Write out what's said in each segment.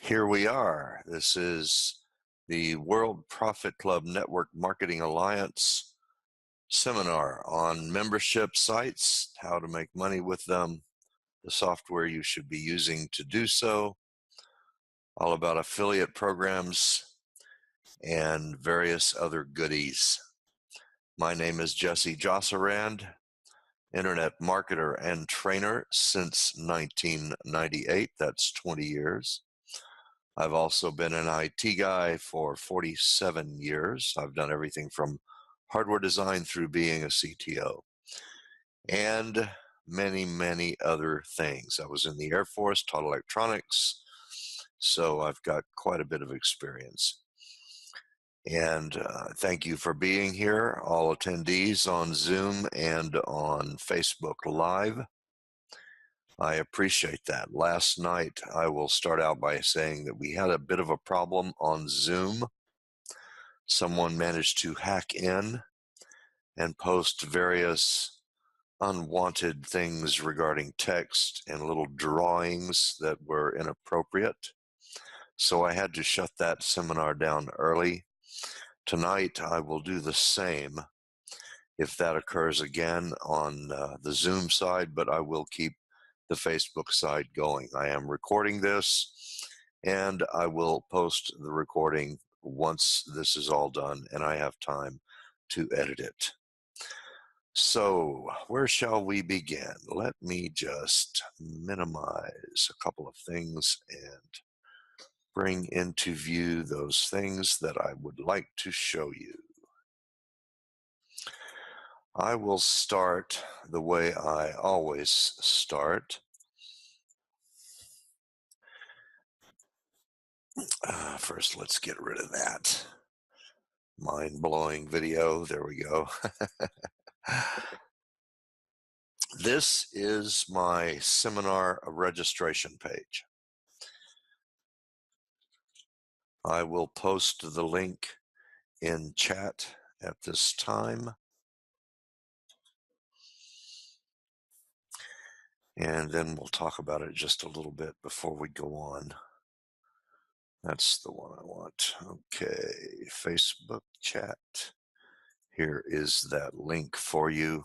Here we are. This is the World Profit Club Network Marketing Alliance seminar on membership sites, how to make money with them, the software you should be using to do so, all about affiliate programs, and various other goodies. My name is Josserand, internet marketer and trainer since 1998. That's 20 years. I've also been an IT guy for 47 years. I've done everything from hardware design through being a CTO and many, many other things. I was in the Air Force, taught electronics, so I've got quite a bit of experience. And thank you for being here, all attendees on Zoom and on Facebook Live. I appreciate that. Last night, I will start out by saying that we had a bit of a problem on Zoom. Someone managed to hack in and post various unwanted things regarding text and little drawings that were inappropriate. So I had to shut that seminar down early. Tonight, I will do the same if that occurs again on the Zoom side, but I will keep the Facebook side going. I am recording this, and I will post the recording once this is all done and I have time to edit it. So where shall we begin? Let me just minimize a couple of things and bring into view those things that I would like to show you. I will start the way I always start. First, let's get rid of that mind-blowing video. There we go. This is my seminar registration page. I will post the link in chat at this time. And then we'll talk about it just a little bit before we go on. That's the one I want. Okay, Facebook chat. Here is that link for you.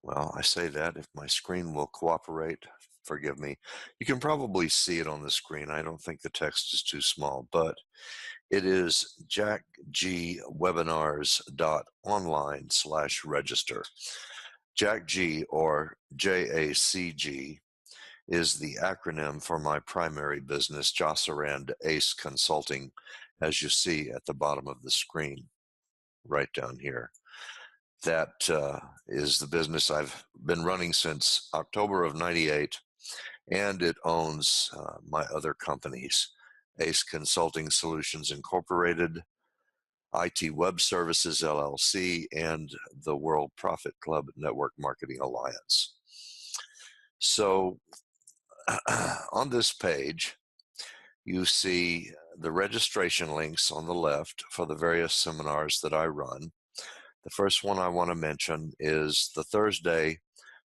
Well, I say that if my screen will cooperate, forgive me. You can probably see it on the screen. I don't think the text is too small, but it is jackgwebinars.online/register. JacG, or JACG, is the acronym for my primary business, Josserand Ace Consulting, as you see at the bottom of the screen, right down here. That is the business I've been running since October of '98, and it owns my other companies, Ace Consulting Solutions Incorporated, IT Web Services LLC, and the World Profit Club Network Marketing Alliance. So on this page, you see the registration links on the left for the various seminars that I run. The first one I want to mention is the Thursday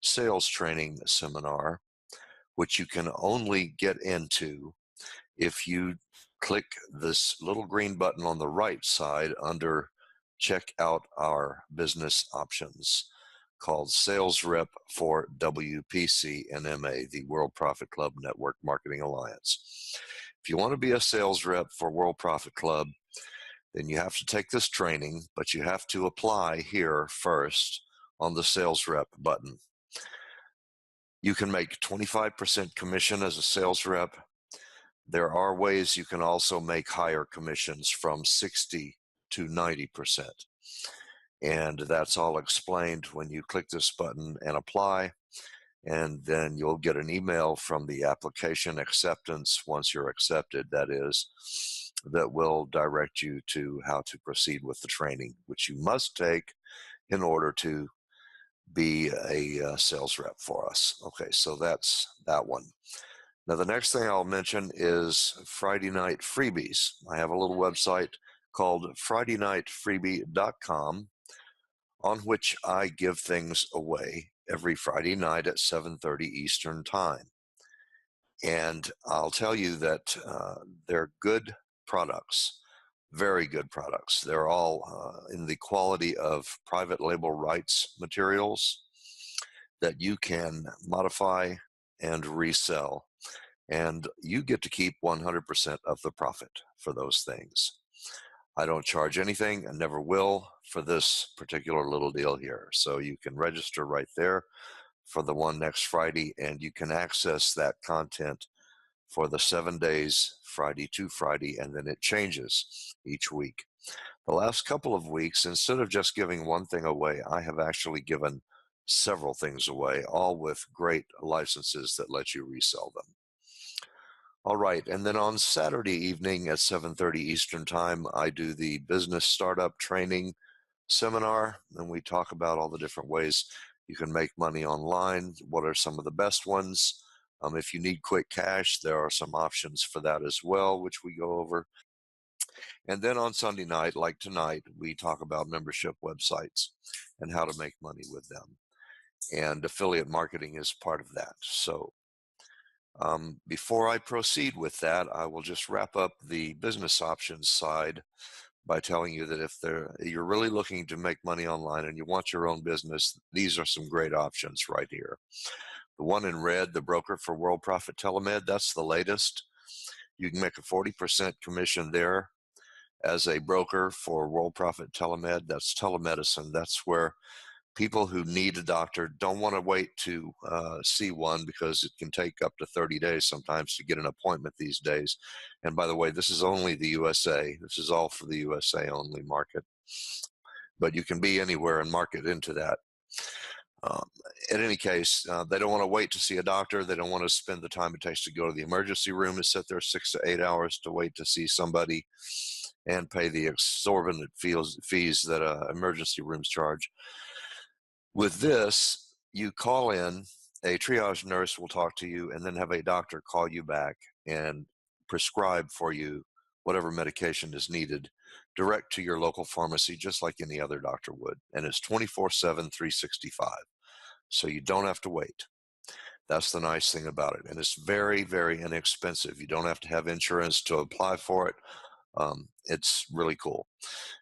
sales training seminar, which you can only get into if you click this little green button on the right side under check out our business options, called Sales Rep for WPCNMA, the World Profit Club Network Marketing Alliance. If you want to be a sales rep for World Profit Club, then you have to take this training, but you have to apply here first on the Sales Rep button. You can make 25% commission as a sales rep. There are ways you can also make higher commissions from 60 to 90%. And that's all explained when you click this button and apply. And then you'll get an email from the application acceptance, once you're accepted, that is, that will direct you to how to proceed with the training, which you must take in order to be a sales rep for us. Okay, so that's that one. Now, the next thing I'll mention is Friday Night Freebies. I have a little website called FridayNightFreebie.com, on which I give things away every Friday night at 7:30 Eastern Time. And I'll tell you that they're good products, very good products. They're all in the quality of private label rights materials that you can modify and resell. And you get to keep 100% of the profit for those things. I don't charge anything and never will for this particular little deal here. So you can register right there for the one next Friday, and you can access that content for the 7 days, Friday to Friday, and then it changes each week. The last couple of weeks, instead of just giving one thing away, I have actually given several things away, all with great licenses that let you resell them. All right, and then on Saturday evening at 7:30 Eastern Time, I do the business startup training seminar, and we talk about all the different ways you can make money online. What are some of the best ones? If you need quick cash, there are some options for that as well, which we go over. And then on Sunday night, like tonight, we talk about membership websites and how to make money with them. And affiliate marketing is part of that. So before I proceed with that, I will just wrap up the business options side by telling you that if you're really looking to make money online and you want your own business, these are some great options right here. The one in red, the broker for World Profit Telemed, that's the latest. You can make a 40% commission there as a broker for World Profit Telemed. That's telemedicine. That's where people who need a doctor don't want to wait to see one, because it can take up to 30 days sometimes to get an appointment these days. And by the way, this is only the USA. This is all for the USA only market. But you can be anywhere and market into that. Um, in any case, they don't want to wait to see a doctor. They don't want to spend the time it takes to go to the emergency room to sit there 6 to 8 hours to wait to see somebody and pay the exorbitant fees that emergency rooms charge. With this, you call in, a triage nurse will talk to you, and then have a doctor call you back and prescribe for you whatever medication is needed direct to your local pharmacy, just like any other doctor would. And it's 24/7, 365. So you don't have to wait. That's the nice thing about it. And it's very, very inexpensive. You don't have to have insurance to apply for it. It's really cool.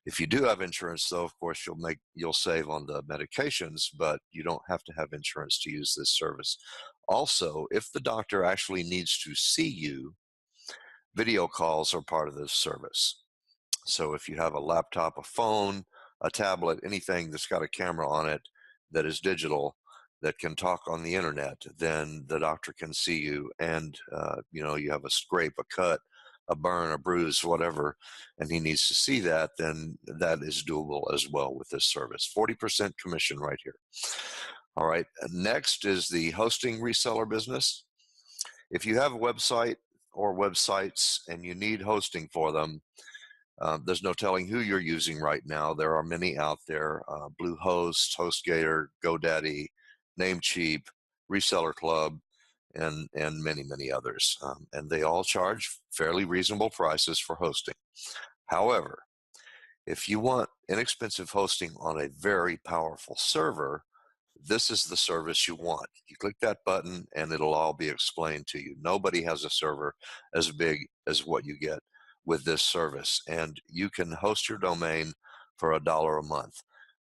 If you do have insurance, though, of course, you'll save on the medications, but you don't have to have insurance to use this service. Also, if the doctor actually needs to see you, video calls are part of this service. So if you have a laptop, a phone, a tablet, anything that's got a camera on it that is digital, that can talk on the internet, then the doctor can see you, and you have a scrape, a cut, a burn, a bruise, whatever, and he needs to see that, then that is doable as well with this service. 40% commission right here. All right, next is the hosting reseller business. If you have a website or websites and you need hosting for them, there's no telling who you're using right now. There are many out there: Bluehost, HostGator, GoDaddy, Namecheap, Reseller Club, and many, many others. And they all charge fairly reasonable prices for hosting. However, if you want inexpensive hosting on a very powerful server, this is the service you want. You click that button and it'll all be explained to you. Nobody has a server as big as what you get with this service. And you can host your domain for $1 a month.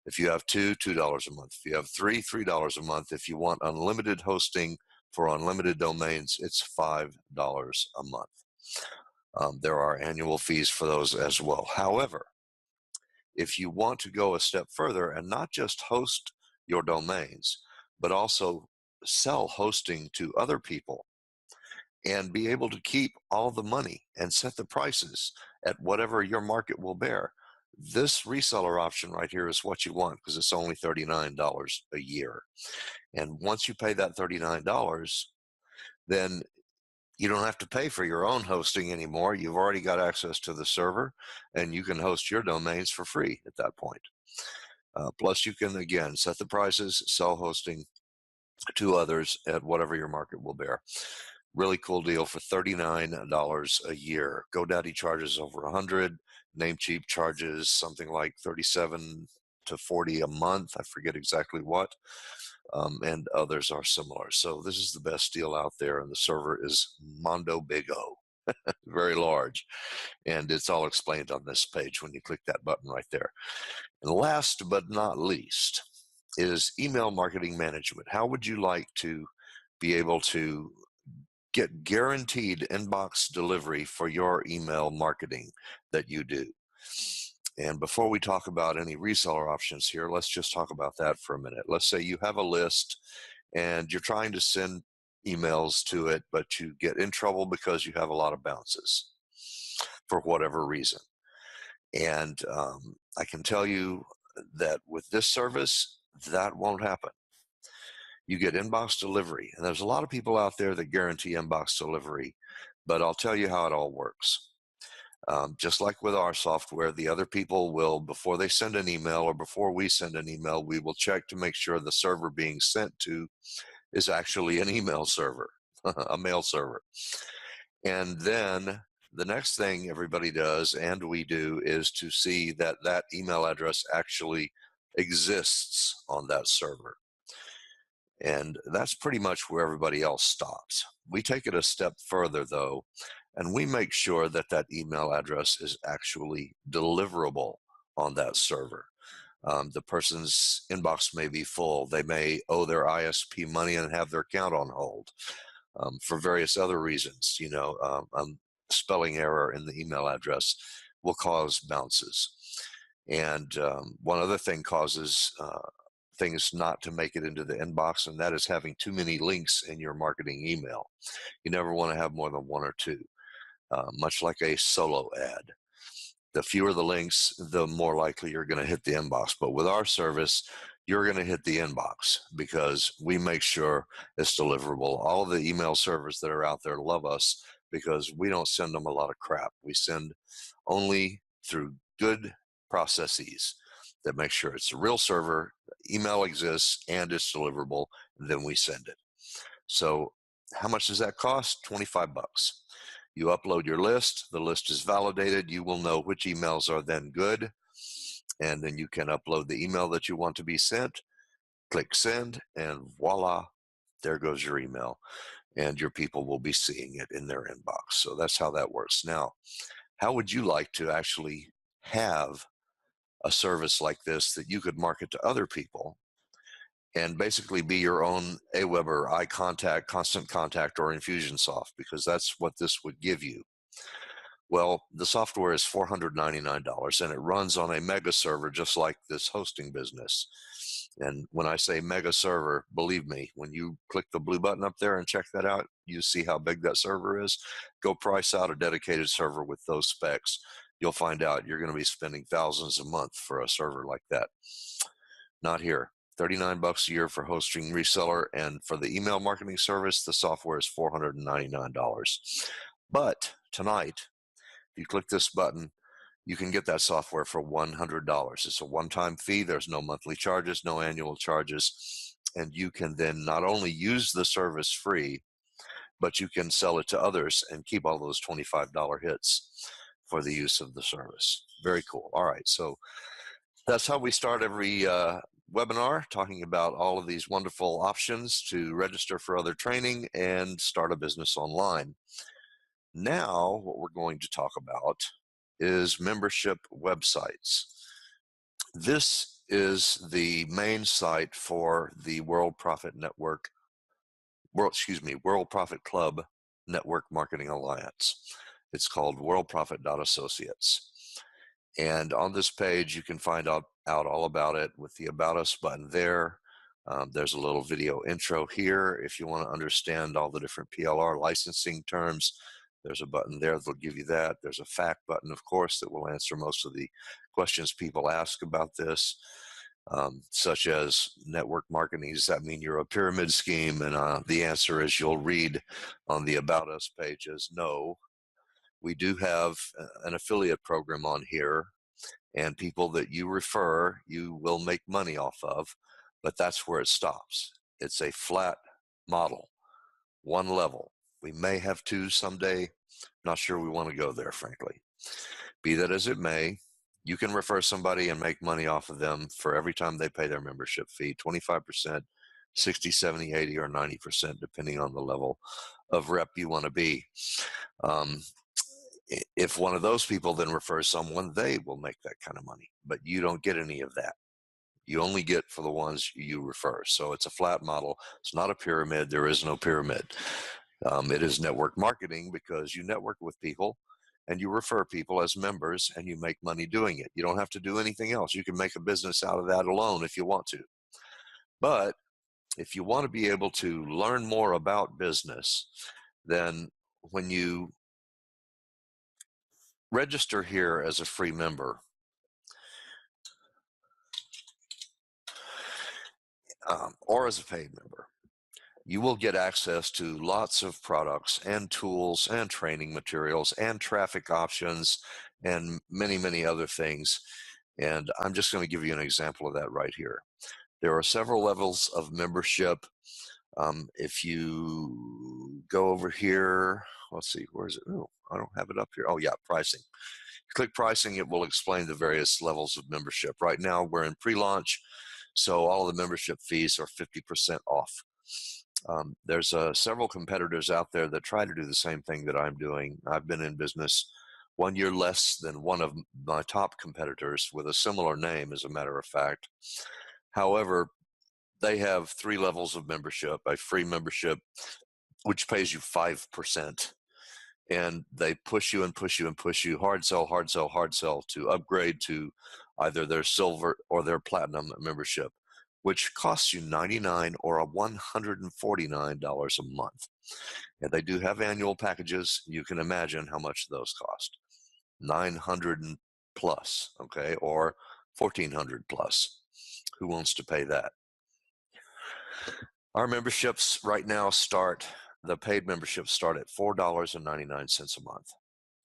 If you have two, $2 a month. If you have three, $3 a month. If you want unlimited hosting for unlimited domains, it's $5 a month. There are annual fees for those as well. However, if you want to go a step further and not just host your domains, but also sell hosting to other people and be able to keep all the money and set the prices at whatever your market will bear, this reseller option right here is what you want, because it's only $39 a year. And once you pay that $39, then you don't have to pay for your own hosting anymore. You've already got access to the server, and you can host your domains for free at that point. Plus, you can, again, set the prices, sell hosting to others at whatever your market will bear. Really cool deal for $39 a year. GoDaddy charges over $100. Namecheap charges something like $37 to $40 a month. I forget exactly what. and others are similar. So this is the best deal out there, and the server is Mondo Big O, very large, and it's all explained on this page when you click that button right there. And last but not least is email marketing management. How would you like to be able to get guaranteed inbox delivery for your email marketing that you do? And before we talk about any reseller options here, let's just talk about that for a minute. Let's say you have a list and you're trying to send emails to it, but you get in trouble because you have a lot of bounces for whatever reason. And I can tell you that with this service, that won't happen. You get inbox delivery, and there's a lot of people out there that guarantee inbox delivery, but I'll tell you how it all works. Just like with our software, the other people will, before they send an email or before we send an email, we will check to make sure the server being sent to is actually an email server, a mail server. And then the next thing everybody does, and we do, is to see that that email address actually exists on that server. And that's pretty much where everybody else stops. We take it a step further, though, and we make sure that that email address is actually deliverable on that server. The person's inbox may be full. They may owe their ISP money and have their account on hold for various other reasons. Spelling error in the email address will cause bounces. And one other thing causes things not to make it into the inbox, and that is having too many links in your marketing email. You never want to have more than one or two, much like a solo ad. The fewer the links, the more likely you're going to hit the inbox. But with our service, you're going to hit the inbox because we make sure it's deliverable. All of the email servers that are out there love us because we don't send them a lot of crap. We send only through good processes that make sure it's a real server, email exists, and it's deliverable, and then we send it. So how much does that cost? 25 bucks. You upload your list, the list is validated, you will know which emails are then good, and then you can upload the email that you want to be sent, click send, and voila, there goes your email, and your people will be seeing it in their inbox. So that's how that works. Now, how would you like to actually have a service like this that you could market to other people and basically be your own Aweber, iContact, Constant Contact, or Infusionsoft, because that's what this would give you? Well, the software is $499 and it runs on a mega server just like this hosting business. And when I say mega server, believe me, when you click the blue button up there and check that out, you see how big that server is. Go price out a dedicated server with those specs. You'll find out you're going to be spending thousands a month for a server like that. Not here. 39 bucks a year for hosting Reseller, and for the email marketing service, the software is $499. But tonight, if you click this button, you can get that software for $100. It's a one-time fee. There's no monthly charges, no annual charges, and you can then not only use the service free, but you can sell it to others and keep all those $25 hits for the use of the service. Very cool. All right, so that's how we start every webinar, talking about all of these wonderful options to register for other training and start a business online. Now, what we're going to talk about is membership websites. This is the main site for the World Profit Club Network Marketing Alliance. It's called worldprofit.associates. And on this page, you can find out all about it with the About Us button there. There's a little video intro here. If you want to understand all the different PLR licensing terms, there's a button there that'll give you that. There's a fact button, of course, that will answer most of the questions people ask about this, such as network marketing. Does that mean you're a pyramid scheme? And the answer is, you'll read on the About Us page, is no. We do have an affiliate program on here, and people that you refer, you will make money off of, but that's where it stops. It's a flat model, one level. We may have two someday. Not sure we want to go there, frankly. Be that as it may, you can refer somebody and make money off of them for every time they pay their membership fee, 25%. 60, 70, 80, or 90%, depending on the level of rep you want to be. If one of those people then refers someone, they will make that kind of money, but you don't get any of that. You only get for the ones you refer. So it's a flat model. It's not a pyramid. There is no pyramid. It is network marketing because you network with people and you refer people as members and you make money doing it. You don't have to do anything else. You can make a business out of that alone if you want to. But if you want to be able to learn more about business, then when you register here as a free member, or as a paid member, you will get access to lots of products and tools and training materials and traffic options and many, many other things. And I'm just going to give you an example of that right here. There are several levels of membership. If you go over here, let's see, where is it? Oh, I don't have it up here. Oh yeah, pricing. Click pricing, it will explain the various levels of membership. Right now we're in pre-launch, so all of the membership fees are 50% off. There's several competitors out there that try to do the same thing that I'm doing. I've been in business 1 year less than one of my top competitors with a similar name, as a matter of fact. However, they have 3 levels of membership: a free membership, which pays you 5%. And they push you and push you and push you, hard sell, hard sell, hard sell, to upgrade to either their silver or their platinum membership, which costs you $99 or $149 a month. And they do have annual packages. You can imagine how much those cost. 900 plus, okay, or 1400 plus. Who wants to pay that? Our memberships right now the paid memberships start at $4.99 a month.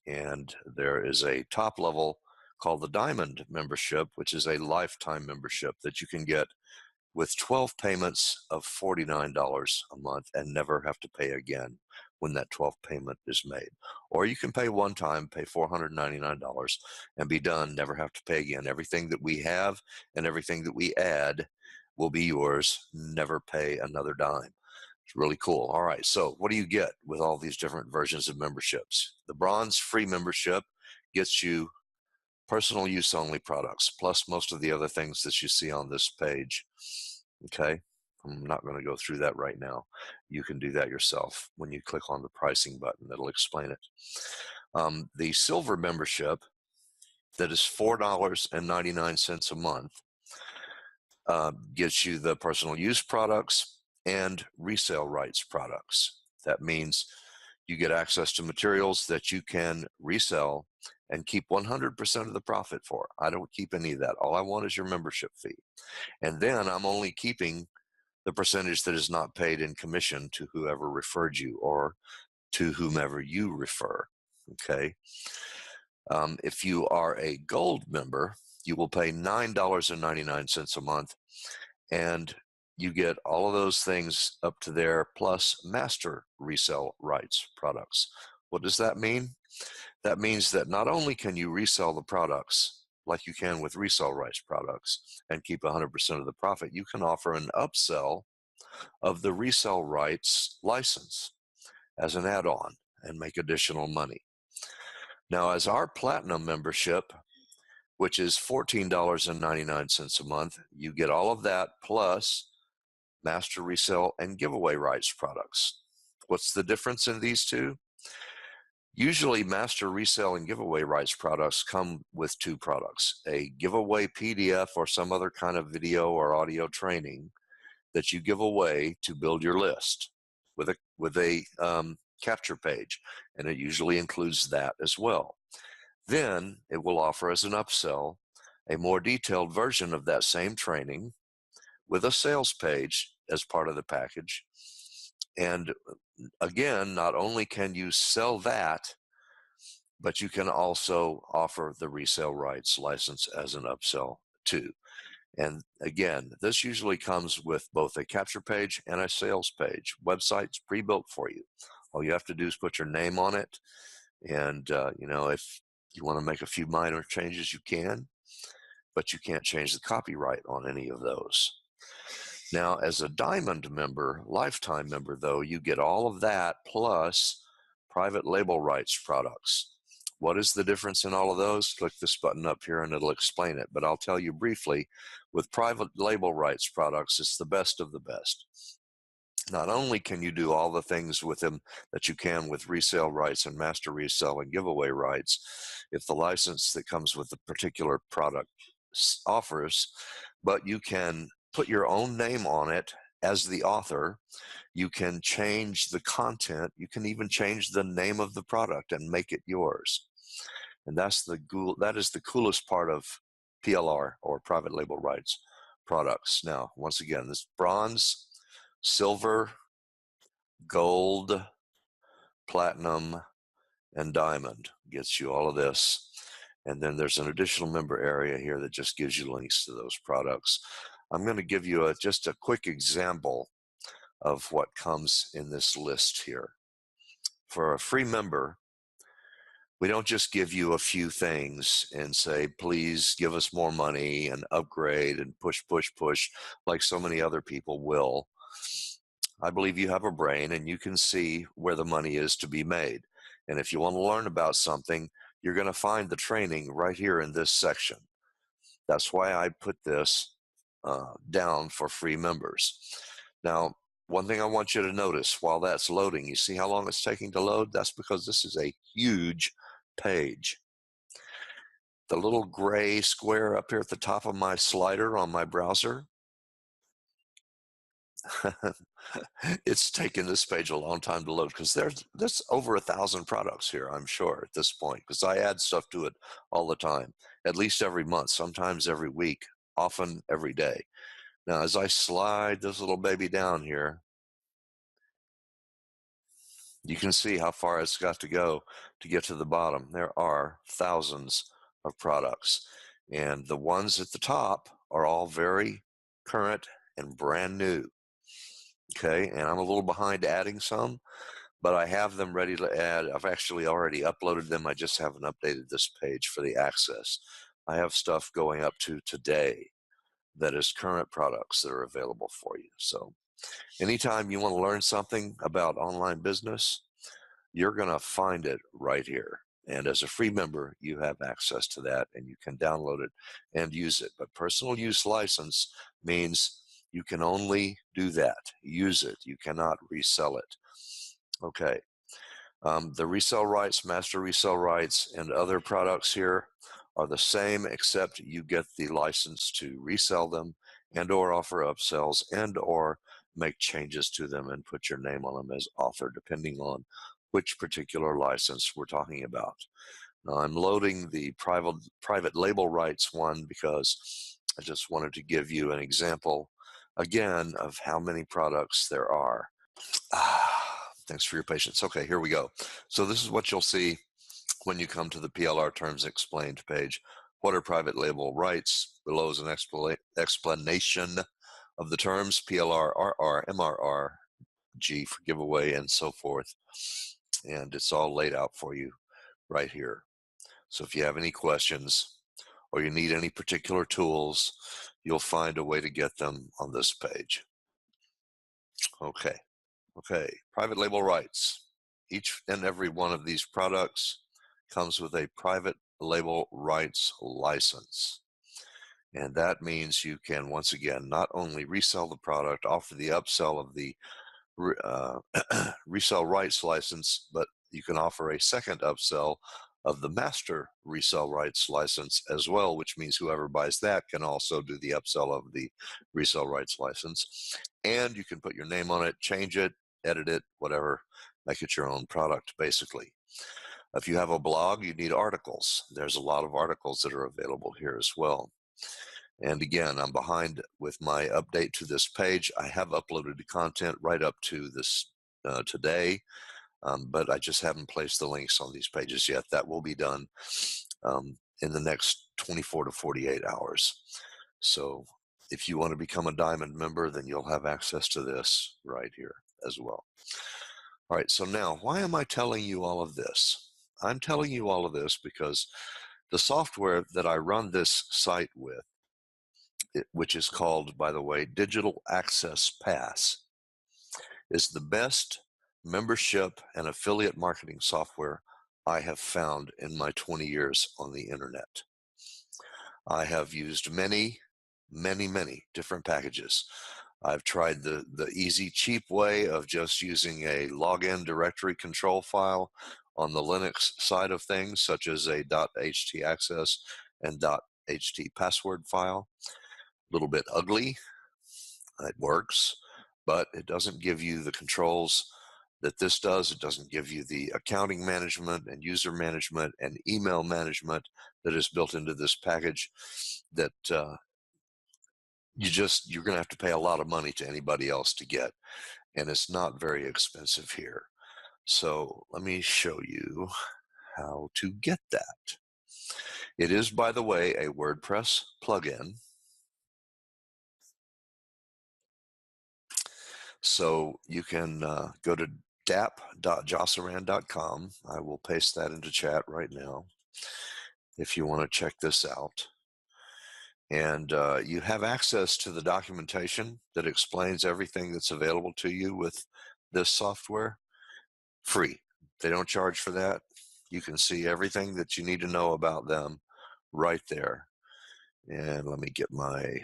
And there is a top level called the Diamond membership, which is a lifetime membership that you can get with 12 payments of $49 a month and never have to pay again when that 12th payment is made. Or you can pay one time, pay $499 and be done, never have to pay again. Everything that we have and everything that we add will be yours, never pay another dime. It's really cool. All right, so what do you get with all these different versions of memberships? The bronze free membership gets you personal use only products, plus most of the other things that you see on this page. Okay, I'm not going to go through that right now. You can do that yourself when you click on the pricing button. That'll explain it. The silver membership, that is $4.99 a month, gets you the personal use products and resale rights products. That means you get access to materials that you can resell and keep 100% of the profit for. I don't keep any of that. All I want is your membership fee. And then I'm only keeping the percentage that is not paid in commission to whoever referred you or to whomever you refer. Okay. If you are a gold member, you will pay $9.99 a month, and you get all of those things up to there, plus master resale rights products. What does that mean? That means that not only can you resell the products like you can with resale rights products and keep 100% of the profit, you can offer an upsell of the resale rights license as an add-on and make additional money. Now, as our platinum membership, which is $14.99 a month, you get all of that plus master resale and giveaway rights products. What's the difference in these two? Usually master resale and giveaway rights products come with 2 products: a giveaway PDF or some other kind of video or audio training that you give away to build your list with a capture page, and it usually includes that as well. Then it will offer as an upsell a more detailed version of that same training with a sales page as part of the package. And again, not only can you sell that, but you can also offer the resale rights license as an upsell too. And again, this usually comes with both a capture page and a sales page. Website's pre-built for you. All you have to do is put your name on it. And, if you want to make a few minor changes, you can, but you can't change the copyright on any of those. Now, as a diamond member, lifetime member, though, you get all of that plus private label rights products. What is the difference in all of those? Click this button up here and it'll explain it. But I'll tell you briefly, with private label rights products, it's the best of the best. Not only can you do all the things with them that you can with resale rights and master resale and giveaway rights, if the license that comes with the particular product offers, but you can put your own name on it as the author. You can change the content. You can even change the name of the product and make it yours. And that is the coolest part of PLR, or private label rights products. Now, once again, this bronze, silver, gold, platinum, and diamond gets you all of this. And then there's an additional member area here that just gives you links to those products. I'm going to give you just a quick example of what comes in this list here. For a free member, we don't just give you a few things and say, please give us more money and upgrade and push, push, push, like so many other people will. I believe you have a brain and you can see where the money is to be made. And if you want to learn about something, you're going to find the training right here in this section. That's why I put this down for free members. Now, one thing I want you to notice while that's loading, you see how long it's taking to load? That's because this is a huge page. The little gray square up here at the top of my slider on my browser, it's taken this page a long time to load because there's over 1,000 products here, I'm sure, at this point, because I add stuff to it all the time, at least every month, sometimes every week, often every day. Now, as I slide this little baby down here, you can see how far it's got to go to get to the bottom. There are thousands of products, and the ones at the top are all very current and brand new. Okay, and I'm a little behind adding some, but I have them ready to add. I've actually already uploaded them. I just haven't updated this page for the access. I have stuff going up to today that is current products that are available for you. So anytime you want to learn something about online business, you're going to find it right here. And as a free member, you have access to that and you can download it and use it. But personal use license means you can only do that, use it. You cannot resell it. Okay. The resale rights, master resale rights, and other products here are the same, except you get the license to resell them and or offer upsells and or make changes to them and put your name on them as author, depending on which particular license we're talking about. Now, I'm loading the private label rights one because I just wanted to give you an example, again, of how many products there are. Thanks for your patience. Okay, here we go. So this is what you'll see when you come to the PLR Terms Explained page. What are private label rights? Below is an explanation of the terms, PLR, RR, MRR, G for giveaway, and so forth. And it's all laid out for you right here. So if you have any questions or you need any particular tools, you'll find a way to get them on this page. Okay, private label rights. Each and every one of these products comes with a private label rights license. And that means you can, once again, not only resell the product, offer the upsell of the resell rights license, but you can offer a second upsell of the master resell rights license as well, which means whoever buys that can also do the upsell of the resell rights license. And you can put your name on it, change it, edit it, whatever, make it your own product, basically. If you have a blog, you need articles. There's a lot of articles that are available here as well. And again, I'm behind with my update to this page. I have uploaded the content right up to this today, but I just haven't placed the links on these pages yet. That will be done in the next 24 to 48 hours. So if you want to become a Diamond member, then you'll have access to this right here as well. All right, so now, why am I telling you all of this? I'm telling you all of this because the software that I run this site with which is called, by the way, Digital Access Pass, is the best membership and affiliate marketing software I have found in my 20 years on the internet. I have used many different packages. I've tried the easy, cheap way of just using a login directory control file on the Linux side of things, such as a .htaccess and .htpassword file. A little bit ugly. It works, but it doesn't give you the controls that this does. It doesn't give you the accounting management and user management and email management that is built into this package that you're going to have to pay a lot of money to anybody else to get, and it's not very expensive here. So let me show you how to get that. It is, by the way, a WordPress plugin. So you can go to dap.josserand.com. I will paste that into chat right now if you want to check this out. And you have access to the documentation that explains everything that's available to you with this software. Free. They don't charge for that. You can see everything that you need to know about them right there. And let me get my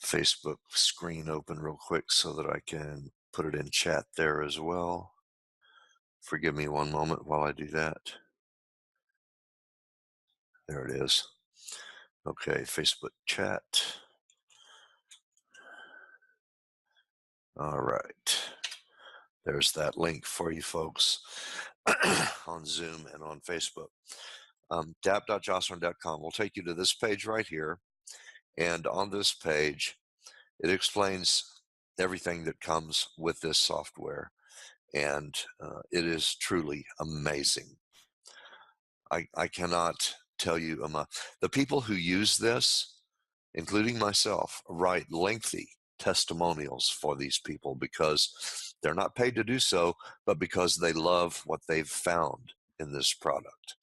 Facebook screen open real quick so that I can put it in chat there as well. Forgive me one moment while I do that. There it is. Okay, Facebook chat. All right. There's that link for you folks on Zoom and on Facebook. dap.josserand.com will take you to this page right here. And on this page, it explains everything that comes with this software. And it is truly amazing. I cannot tell you the people who use this, including myself, write lengthy testimonials for these people because they're not paid to do so, but because they love what they've found in this product.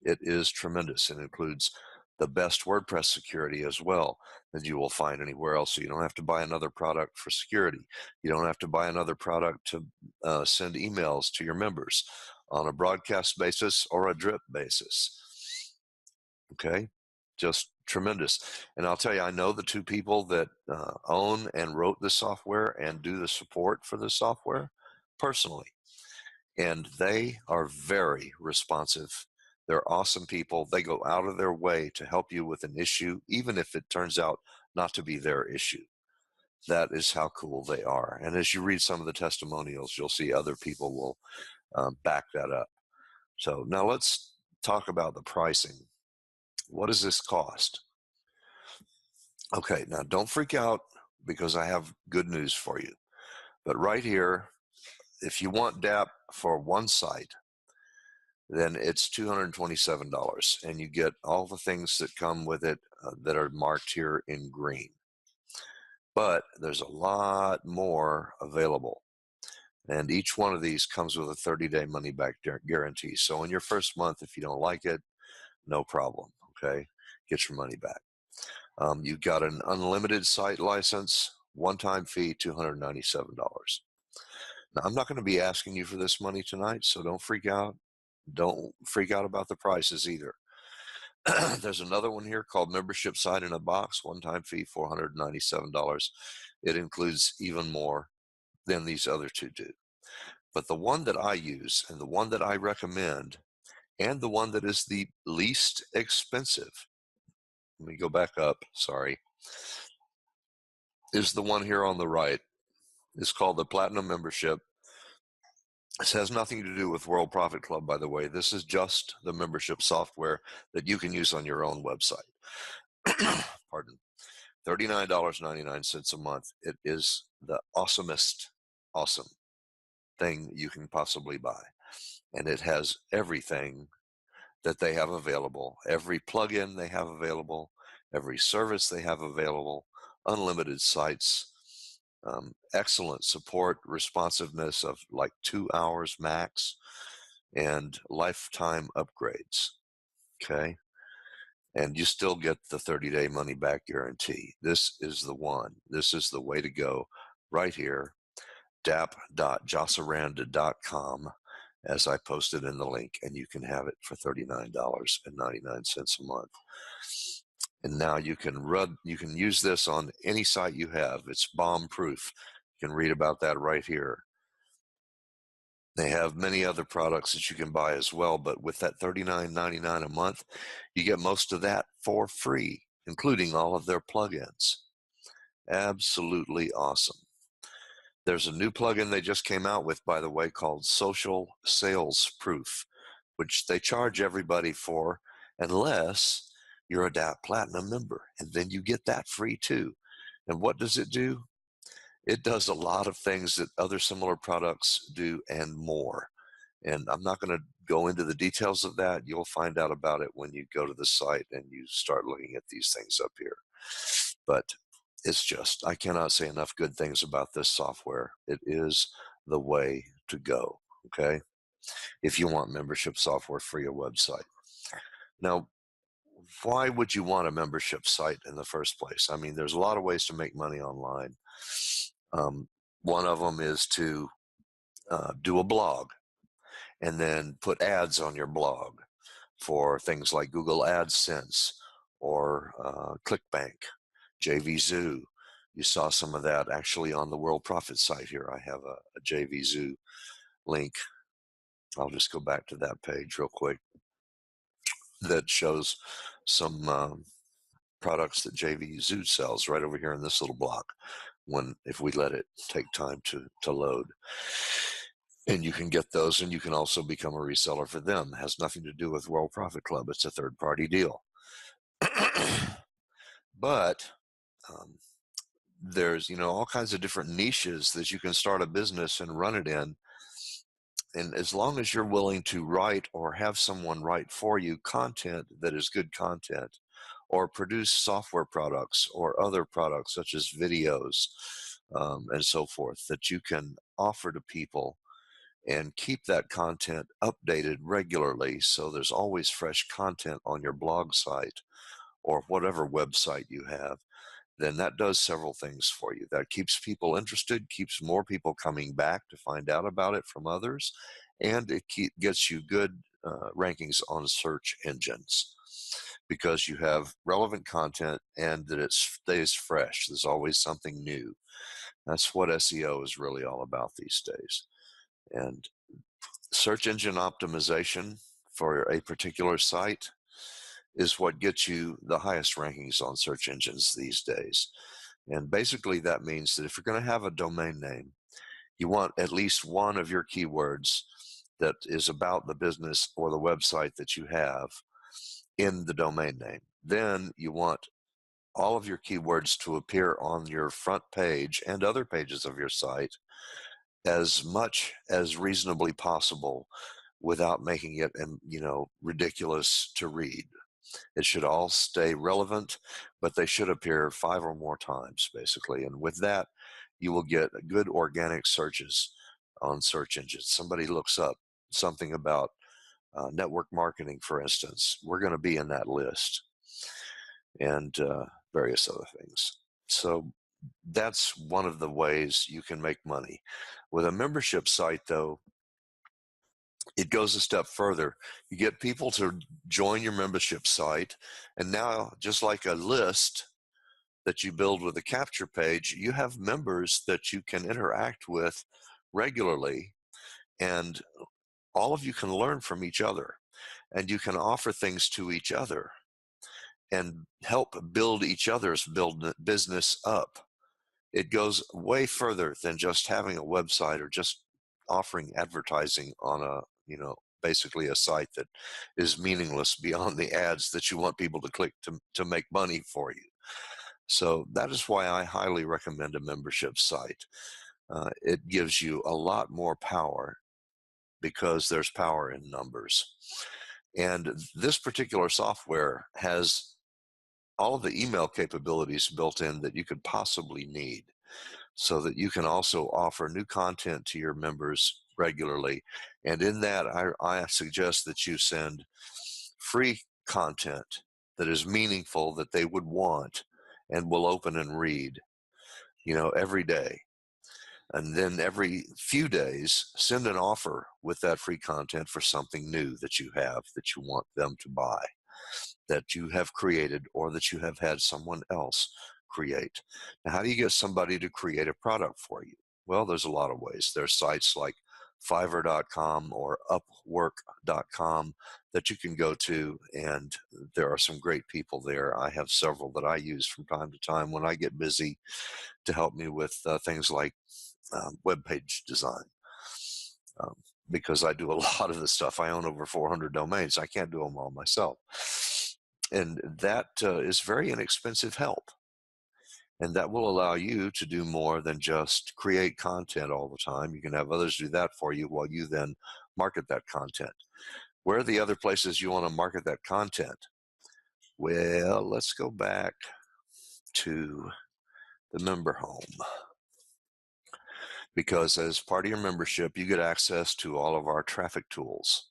It is tremendous and includes the best WordPress security as well that you will find anywhere else. So you don't have to buy another product for security. You don't have to buy another product to send emails to your members on a broadcast basis or a drip basis. Okay, just tremendous. And I'll tell you, I know the two people that own and wrote the software and do the support for the software personally, and they are very responsive. They're awesome people. They go out of their way to help you with an issue, even if it turns out not to be their issue. That is how cool they are. And as you read some of the testimonials, you'll see other people will back that up. So now let's talk about the pricing. What does this cost? Okay, now don't freak out because I have good news for you. But right here, if you want DAP for one site, then it's $227, and you get all the things that come with it that are marked here in green. But there's a lot more available, and each one of these comes with a 30-day money-back guarantee. So in your first month, if you don't like it, no problem, okay? Get your money back. You've got an unlimited site license, one-time fee, $297. Now, I'm not going to be asking you for this money tonight, so don't freak out. Don't freak out about the prices either. There's another one here called Membership Site in a Box, one-time fee, $497. It includes even more than these other two do. But the one that I use and the one that I recommend and the one that is the least expensive, let me go back up, sorry, is the one here on the right. It's called the Platinum Membership. This has nothing to do with World Profit Club, by the way. This is just the membership software that you can use on your own website. Pardon. $39.99 a month. It is the awesome thing you can possibly buy. And it has everything that they have available, every plugin they have available, every service they have available, unlimited sites, excellent support, responsiveness of like 2 hours max, and lifetime upgrades. Okay. and you still get the 30-day money-back guarantee. This is the one. This is the way to go right here, dap.josserand.com, as I posted in the link, and you can have it for $39.99 a month. And now you can use this on any site you have. It's bomb-proof. You can read about that right here. They have many other products that you can buy as well, but with that $39.99 a month, you get most of that for free, including all of their plugins. Absolutely awesome. There's a new plugin they just came out with, by the way, called Social Sales Proof, which they charge everybody for unless you're a DAP Platinum member, and then you get that free too. And what does it do? It does a lot of things that other similar products do and more. And I'm not going to go into the details of that. You'll find out about it when you go to the site and you start looking at these things up here. But it's just, I cannot say enough good things about this software. It is the way to go, okay? If you want membership software for your website. Now, why would you want a membership site in the first place? I mean, there's a lot of ways to make money online. One of them is to do a blog and then put ads on your blog for things like Google AdSense or ClickBank, JVZoo. You saw some of that actually on the World Profit site here. I have a JVZoo link. I'll just go back to that page real quick that shows some products that JVZoo sells right over here in this little block if we let it take time to load. And you can get those, and you can also become a reseller for them. It has nothing to do with World Profit Club. It's a third-party deal. But there's, all kinds of different niches that you can start a business and run it in. And as long as you're willing to write or have someone write for you content that is good content, or produce software products or other products such as videos and so forth that you can offer to people and keep that content updated regularly, so there's always fresh content on your blog site or whatever website you have, then that does several things for you. That keeps people interested, keeps more people coming back to find out about it from others, and it gets you good rankings on search engines because you have relevant content and that it stays fresh. There's always something new. That's what SEO is really all about these days. And search engine optimization for a particular site is what gets you the highest rankings on search engines these days. And basically that means that if you're going to have a domain name, you want at least one of your keywords that is about the business or the website that you have in the domain name. Then you want all of your keywords to appear on your front page and other pages of your site as much as reasonably possible without making it, ridiculous to read. It should all stay relevant, but they should appear 5 or more times, basically. And with that, you will get good organic searches on search engines. Somebody looks up something about network marketing, for instance. We're going to be in that list, and various other things. So that's one of the ways you can make money. With a membership site, though, it goes a step further. You get people to join your membership site, and now, just like a list that you build with a capture page, you have members that you can interact with regularly, and all of you can learn from each other, and you can offer things to each other and help build each other's business up. It goes way further than just having a website or just offering advertising on basically a site that is meaningless beyond the ads that you want people to click to make money for you. So that is why I highly recommend a membership site. It gives you a lot more power because there's power in numbers. And this particular software has all of the email capabilities built in that you could possibly need, so that you can also offer new content to your members regularly. And in that, I suggest that you send free content that is meaningful, that they would want and will open and read, every day. And then every few days, send an offer with that free content for something new that you have that you want them to buy, that you have created, or that you have had someone else create. Now, how do you get somebody to create a product for you? Well, there's a lot of ways. There's sites like Fiverr.com or Upwork.com that you can go to, and there are some great people there. I have several that I use from time to time when I get busy to help me with things like web page design. Um, because I do a lot of the stuff. I own over 400 domains. I can't do them all myself. And that is very inexpensive help. And that will allow you to do more than just create content all the time. You can have others do that for you while you then market that content. Where are the other places you want to market that content? Well, let's go back to the member home. Because as part of your membership, you get access to all of our traffic tools.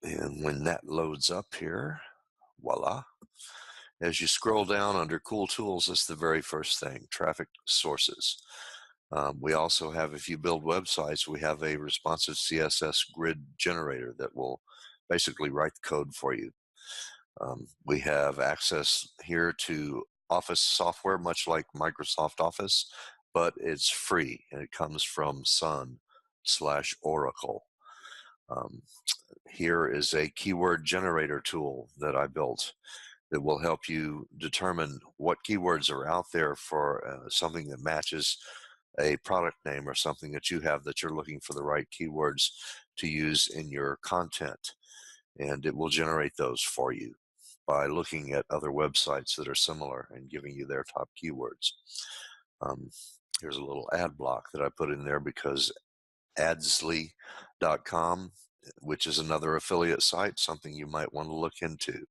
And when that loads up here, voila. As you scroll down under Cool Tools, it's the very first thing, traffic sources. We also have, if you build websites, we have a responsive CSS grid generator that will basically write the code for you. We have access here to Office software, much like Microsoft Office, but it's free, and it comes from Sun/Oracle. Here is a keyword generator tool that I built that will help you determine what keywords are out there for something that matches a product name or something that you have that you're looking for the right keywords to use in your content. And it will generate those for you by looking at other websites that are similar and giving you their top keywords. Here's a little ad block that I put in there because Adsley.com, which is another affiliate site, something you might want to look into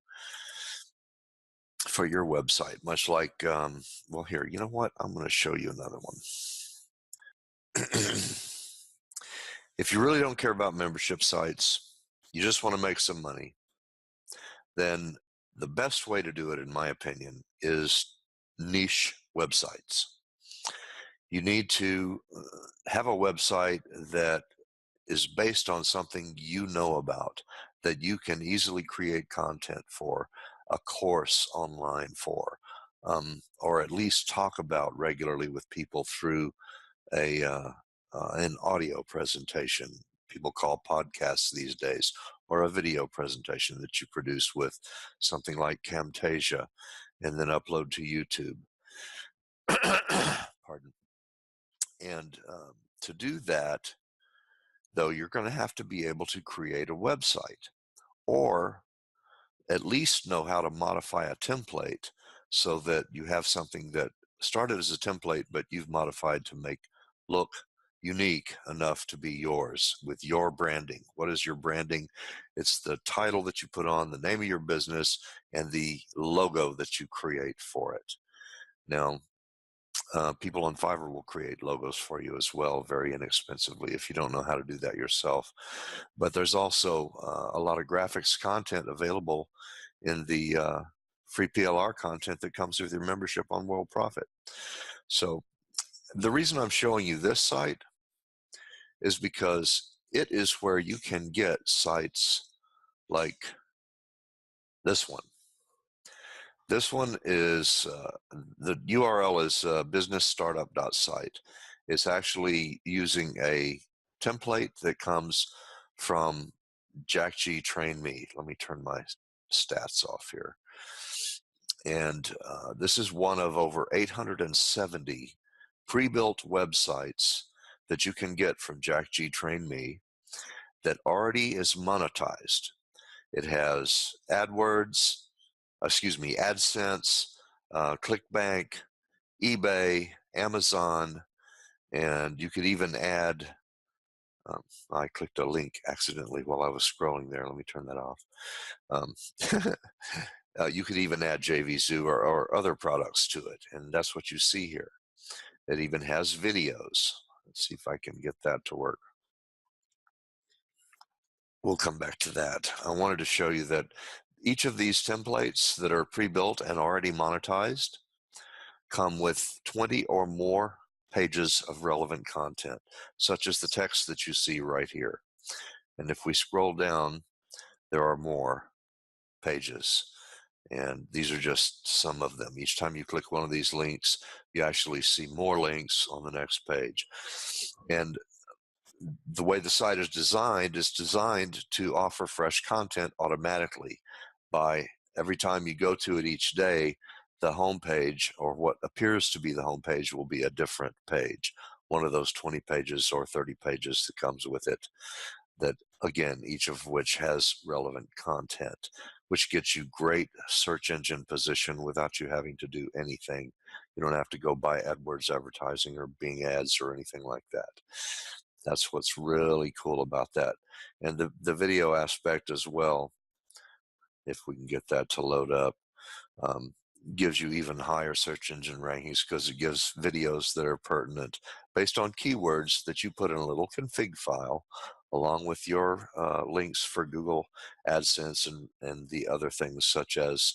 for your website, much like, well, here, you know what? I'm going to show you another one. If you really don't care about membership sites, you just want to make some money, then the best way to do it, in my opinion, is niche websites. You need to have a website that is based on something you know about, that you can easily create content for, a course online for, or at least talk about regularly with people through an audio presentation. People call podcasts these days, or a video presentation that you produce with something like Camtasia and then upload to YouTube. Pardon. And to do that, though, you're going to have to be able to create a website, or at least know how to modify a template so that you have something that started as a template, but you've modified to make look unique enough to be yours with your branding. What is your branding? It's the title that you put on, the name of your business, and the logo that you create for it. Now, people on Fiverr will create logos for you as well, very inexpensively, if you don't know how to do that yourself. But there's also a lot of graphics content available in the free PLR content that comes with your membership on World Profit. So the reason I'm showing you this site is because it is where you can get sites like this one. This one is, the URL is businessstartup.site. It's actually using a template that comes from JacG Train Me. Let me turn my stats off here. And this is one of over 870 pre-built websites that you can get from JacG Train Me that already is monetized. It has AdSense, ClickBank, eBay, Amazon, and you could even add, I clicked a link accidentally while I was scrolling there. Let me turn that off. You could even add JVZoo or other products to it, and that's what you see here. It even has videos. Let's see if I can get that to work. We'll come back to that. I wanted to show you that each of these templates that are pre-built and already monetized come with 20 or more pages of relevant content, such as the text that you see right here. And if we scroll down, there are more pages. And these are just some of them. Each time you click one of these links, you actually see more links on the next page. And the way the site is designed to offer fresh content automatically. By every time you go to it each day, the home page, or what appears to be the home page, will be a different page, one of those 20 pages or 30 pages that comes with it, that again, each of which has relevant content, which gets you great search engine position without you having to do anything. You don't have to go buy AdWords advertising or Bing ads or anything like that. That's what's really cool about that. And the video aspect as well, if we can get that to load up, gives you even higher search engine rankings because it gives videos that are pertinent based on keywords that you put in a little config file along with your links for Google AdSense and the other things such as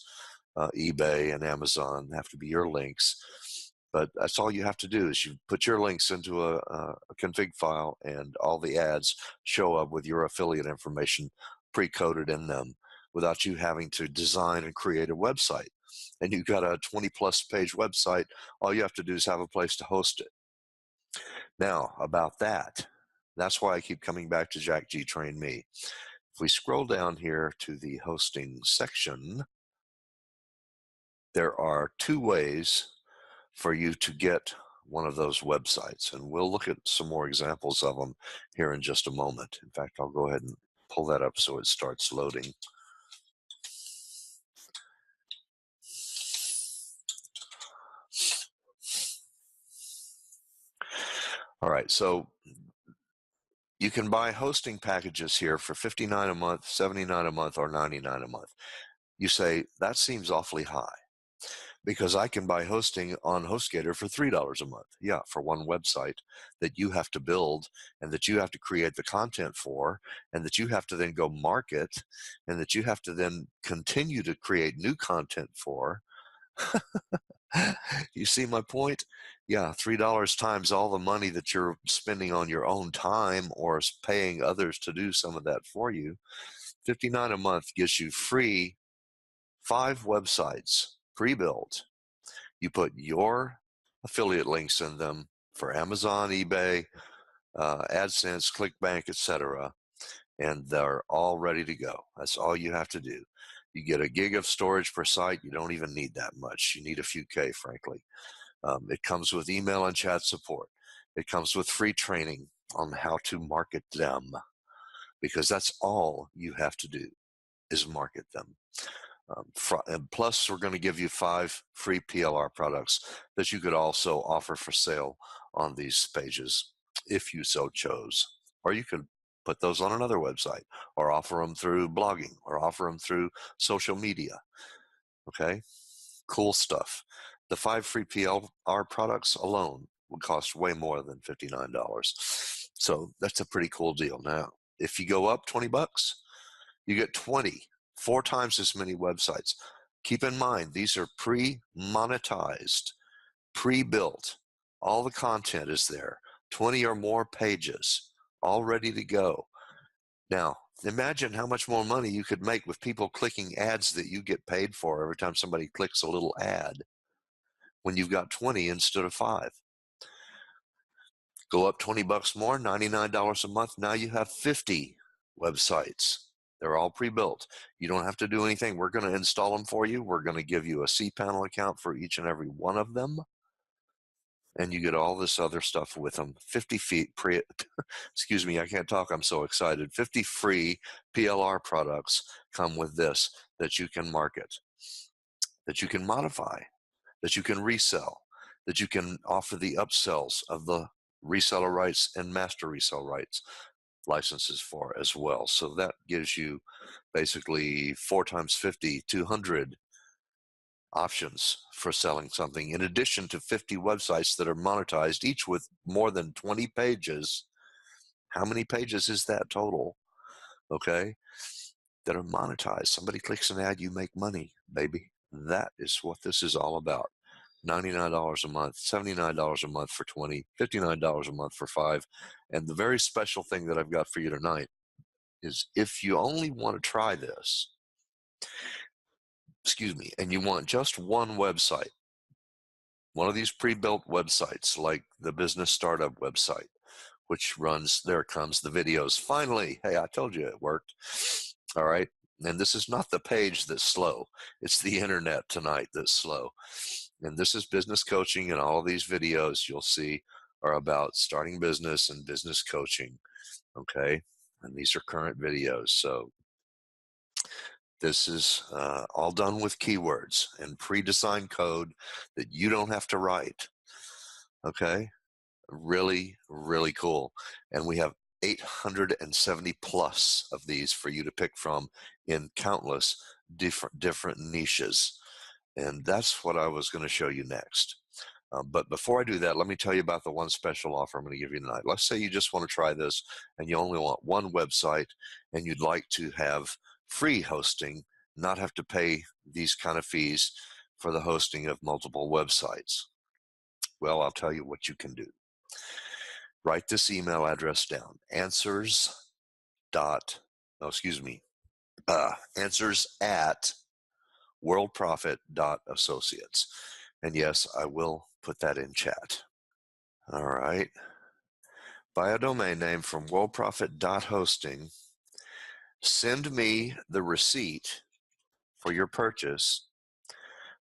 eBay and Amazon have to be your links. But that's all you have to do is you put your links into a config file and all the ads show up with your affiliate information pre-coded in them without you having to design and create a website. And you've got a 20-plus page website. All you have to do is have a place to host it. Now, about that, that's why I keep coming back to JacG Train Me. If we scroll down here to the hosting section, there are two ways for you to get one of those websites. And we'll look at some more examples of them here in just a moment. In fact, I'll go ahead and pull that up so it starts loading. All right, so you can buy hosting packages here for $59 a month, $79 a month, or $99 a month. You say, that seems awfully high because I can buy hosting on HostGator for $3 a month. Yeah, for one website that you have to build and that you have to create the content for and that you have to then go market and that you have to then continue to create new content for. You see my point? Yeah, $3 times all the money that you're spending on your own time or paying others to do some of that for you. $59 a month gives you free 5 websites pre-built. You put your affiliate links in them for Amazon, eBay, AdSense, ClickBank, etc., and they're all ready to go. That's all you have to do. You get a gig of storage per site. You don't even need that much. You need a few K, frankly. It comes with email and chat support. It comes with free training on how to market them, because that's all you have to do is market them. And plus, we're going to give you 5 free PLR products that you could also offer for sale on these pages if you so chose. Or you could put those on another website or offer them through blogging or offer them through social media. Okay, cool stuff. The 5 free PLR products alone would cost way more than $59. So that's a pretty cool deal. Now, if you go up 20 bucks, you get 4 times as many websites. Keep in mind, these are pre-monetized, pre-built. All the content is there, 20 or more pages, all ready to go. Now, imagine how much more money you could make with people clicking ads that you get paid for every time somebody clicks a little ad when you've got 20 instead of 5. Go up 20 bucks more, $99 a month. Now you have 50 websites. They're all pre-built. You don't have to do anything. We're going to install them for you. We're going to give you a cPanel account for each and every one of them. And you get all this other stuff with them. 50 feet, excuse me, I can't talk. I'm so excited. 50 free PLR products come with this that you can market, that you can modify, that you can resell, that you can offer the upsells of the reseller rights and master resell rights licenses for as well. So that gives you basically 4 times 50, 200 options for selling something, in addition to 50 websites that are monetized, each with more than 20 pages. How many pages is that total? okay, that are monetized. Somebody clicks an ad, you make money, baby. That is what this is all about. $99 a month, $79 a month for 20, $59 a month for 5. And the very special thing that I've got for you tonight is if you only want to try this, excuse me, and you want just one website, one of these pre-built websites like the business startup website, which runs, there comes the videos. Finally, hey, I told you it worked. All right. And this is not the page that's slow. It's the internet tonight that's slow. And this is business coaching, and all of these videos you'll see are about starting business and business coaching. Okay. And these are current videos. So this is all done with keywords and pre-designed code that you don't have to write. Okay. Really, really cool. And we have 870 plus of these for you to pick from in countless different niches. And that's what I was going to show you next. But before I do that, let me tell you about the one special offer I'm going to give you tonight. Let's say you just want to try this and you only want one website and you'd like to have free hosting, not have to pay these kind of fees for the hosting of multiple websites. Well, I'll tell you what you can do. Write this email address down, answers at worldprofit.associates. And yes, I will put that in chat. All right. Buy a domain name from worldprofit.hosting. Send me the receipt for your purchase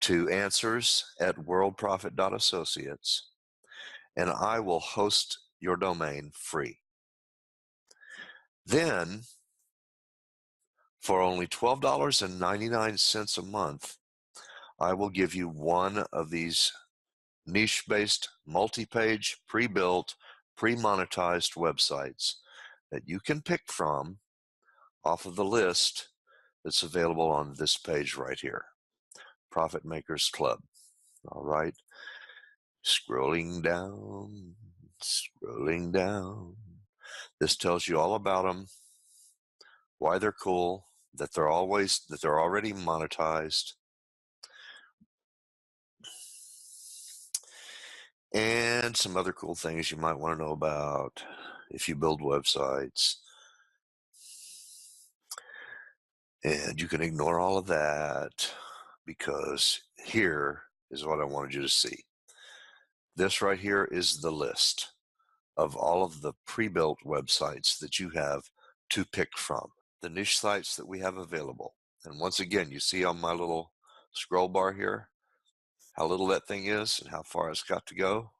to answers at worldprofit.associates, and I will host your domain free. Then, for only $12.99 a month, I will give you one of these niche-based, multi-page, pre-built, pre-monetized websites that you can pick from off of the list that's available on this page right here, Profit Makers Club. All right, scrolling down. This tells you all about them, why they're cool, that they're already monetized, and some other cool things you might want to know about if you build websites. And you can ignore all of that because here is what I wanted you to see. This right here is the list of all of the pre-built websites that you have to pick from, the niche sites that we have available. And once again, you see on my little scroll bar here how little that thing is and how far it's got to go.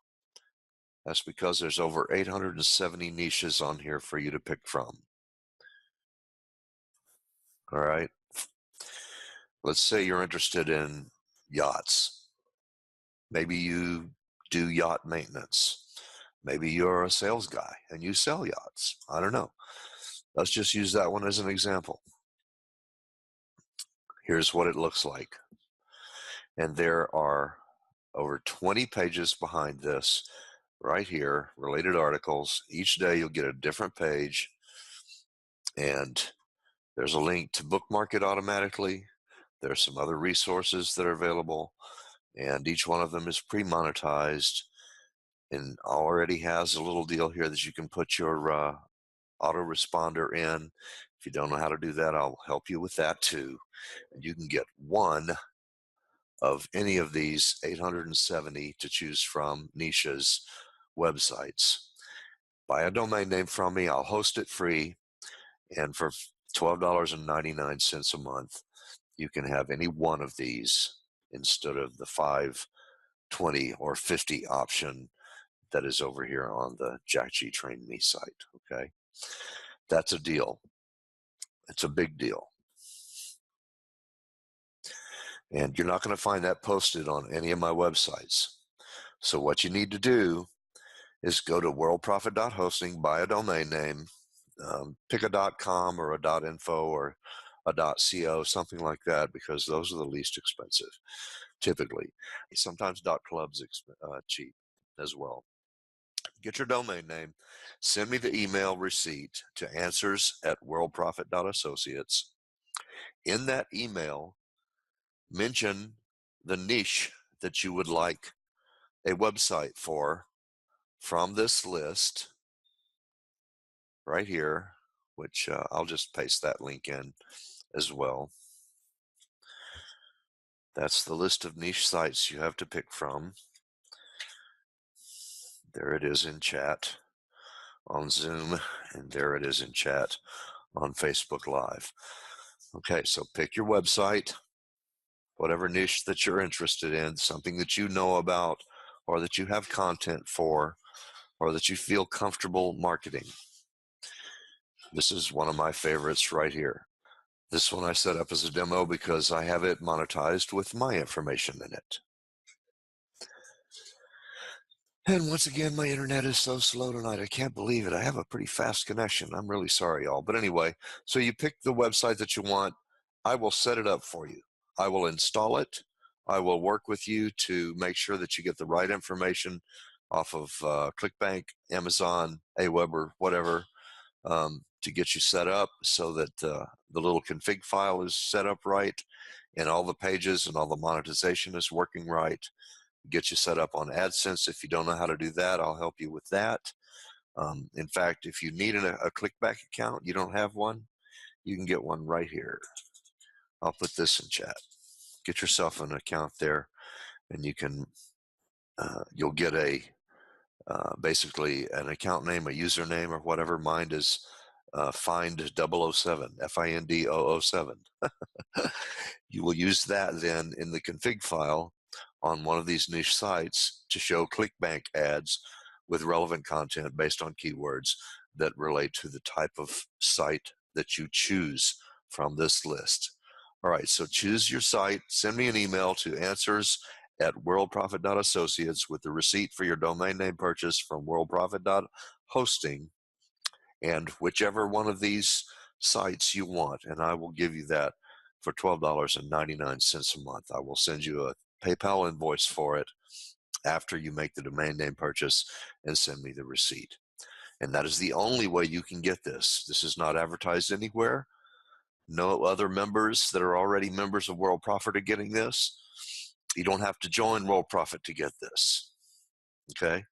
That's because there's over 870 niches on here for you to pick from. All right. Let's say you're interested in yachts. Maybe you do yacht maintenance. Maybe you're a sales guy and you sell yachts. I don't know. Let's just use that one as an example. Here's what it looks like. And there are over 20 pages behind this right here, related articles. Each day you'll get a different page, and there's a link to bookmark it automatically. There's some other resources that are available, and each one of them is pre-monetized and already has a little deal here that you can put your autoresponder in. If you don't know how to do that, I'll help you with that too. And you can get one of any of these 870 to choose from niches websites. Buy a domain name from me, I'll host it free, and for $12.99 a month, you can have any one of these instead of the 5, 20, or 50 option that is over here on the JacG Train Me site. Okay, that's a deal. It's a big deal. And you're not going to find that posted on any of my websites. So what you need to do is go to worldprofit.hosting, buy a domain name, pick a .com or a .info or a .co, something like that, because those are the least expensive, typically. Sometimes .club's cheap as well. get your domain name, send me the email receipt to answers@worldprofit.associates. In that email, mention the niche that you would like a website for from this list right here, which I'll just paste that link in as well. That's the list of niche sites you have to pick from. There it is in chat on Zoom, and there it is in chat on Facebook Live. Okay, so pick your website, whatever niche that you're interested in, something that you know about or that you have content for or that you feel comfortable marketing. This is one of my favorites right here. This one I set up as a demo because I have it monetized with my information in it. And once again, my internet is so slow tonight. I can't believe it. I have a pretty fast connection. I'm really sorry, y'all. But anyway, so you pick the website that you want. I will set it up for you. I will install it. I will work with you to make sure that you get the right information off of ClickBank, Amazon, Aweber, whatever, to get you set up so that the little config file is set up right and all the pages and all the monetization is working right. Get you set up on AdSense. If you don't know how to do that, I'll help you with that. In fact, if you need a clickback account, you don't have one, you can get one right here. I'll put this in chat. Get yourself an account there, and you can, you'll get a, basically an account name, a username or whatever. Mine is find007, FIND007. You will use that then in the config file on one of these niche sites to show ClickBank ads with relevant content based on keywords that relate to the type of site that you choose from this list. All right, so choose your site. Send me an email to answers@worldprofit.associates with the receipt for your domain name purchase from worldprofit.hosting and whichever one of these sites you want, and I will give you that for $12.99 a month. I will send you a PayPal invoice for it after you make the domain name purchase and send me the receipt. And that is the only way you can get this. This is not advertised anywhere. No other members that are already members of World Profit are getting this. You don't have to join World Profit to get this. Okay?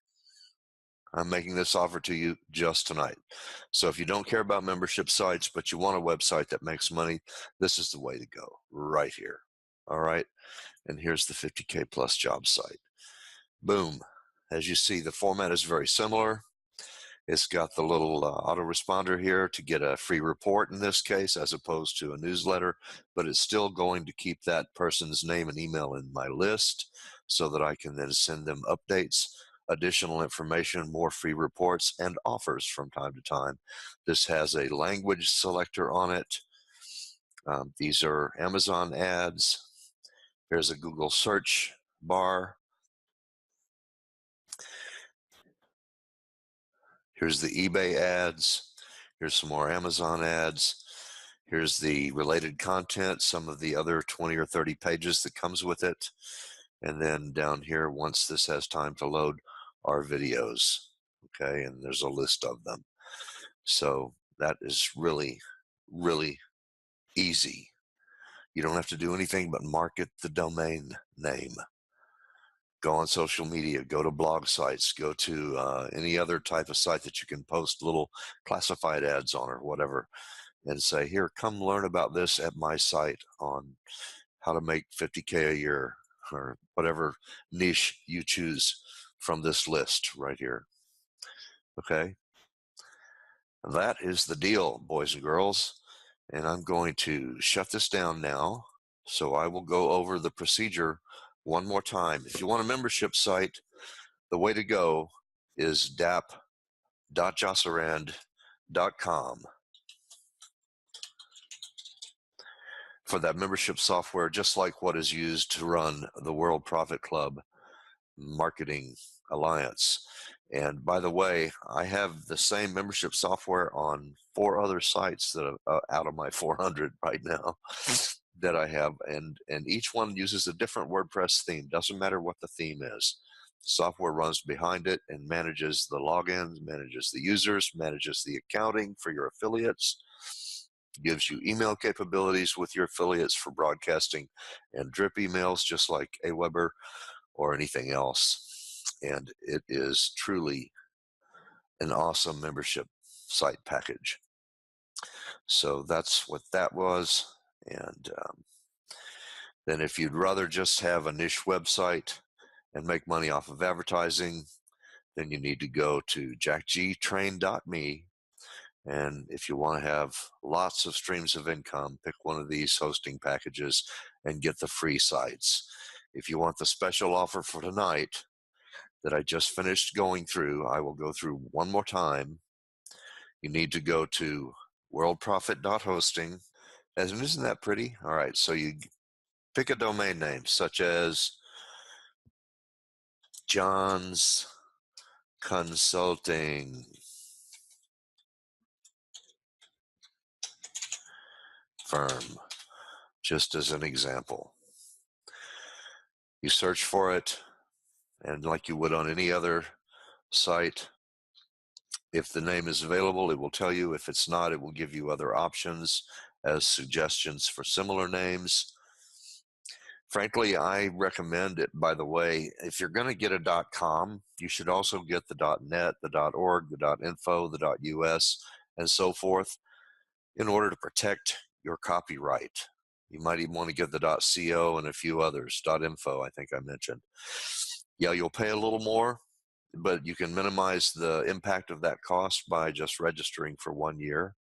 I'm making this offer to you just tonight. So if you don't care about membership sites, but you want a website that makes money, this is the way to go right here. All right. And here's the 50K plus job site. Boom. As you see, the format is very similar. It's got the little autoresponder here to get a free report in this case, as opposed to a newsletter, but it's still going to keep that person's name and email in my list so that I can then send them updates, additional information, more free reports, and offers from time to time. This has a language selector on it. These are Amazon ads. Here's a Google search bar. Here's the eBay ads. Here's some more Amazon ads. Here's the related content, some of the other 20 or 30 pages that comes with it. And then down here, once this has time to load, are videos. Okay, and there's a list of them. So that is really, really easy. You don't have to do anything but market the domain name. Go on social media, go to blog sites, go to any other type of site that you can post little classified ads on or whatever, and say, here, come learn about this at my site on how to make 50K a year or whatever niche you choose from this list right here. Okay? That is the deal, boys and girls. And I'm going to shut this down now. So I will go over the procedure one more time. If you want a membership site, the way to go is dap.josserand.com for that membership software, just like what is used to run the World Profit Club Marketing Alliance. And by the way, I have the same membership software on 4 other sites that are out of my 400 right now that I have, and each one uses a different WordPress theme. Doesn't matter what the theme is. Software runs behind it and manages the logins, manages the users, manages the accounting for your affiliates, gives you email capabilities with your affiliates for broadcasting and drip emails, just like Aweber or anything else. And it is truly an awesome membership site package. So that's what that was. And then if you'd rather just have a niche website and make money off of advertising, then you need to go to JacGtrain.me. And if you want to have lots of streams of income, pick one of these hosting packages and get the free sites. If you want the special offer for tonight that I just finished going through, I will go through one more time. You need to go to worldprofit.hosting. And isn't that pretty? All right, so you pick a domain name such as John's Consulting Firm, just as an example. You search for it, and like you would on any other site, if the name is available, it will tell you. If it's not, it will give you other options as suggestions for similar names. Frankly, I recommend it, by the way, if you're going to get a .com, you should also get the .net, the .org, the .info, the .us, and so forth, in order to protect your copyright. You might even want to get the .co and a few others, .info, I think I mentioned. Yeah, you'll pay a little more, but you can minimize the impact of that cost by just registering for 1 year.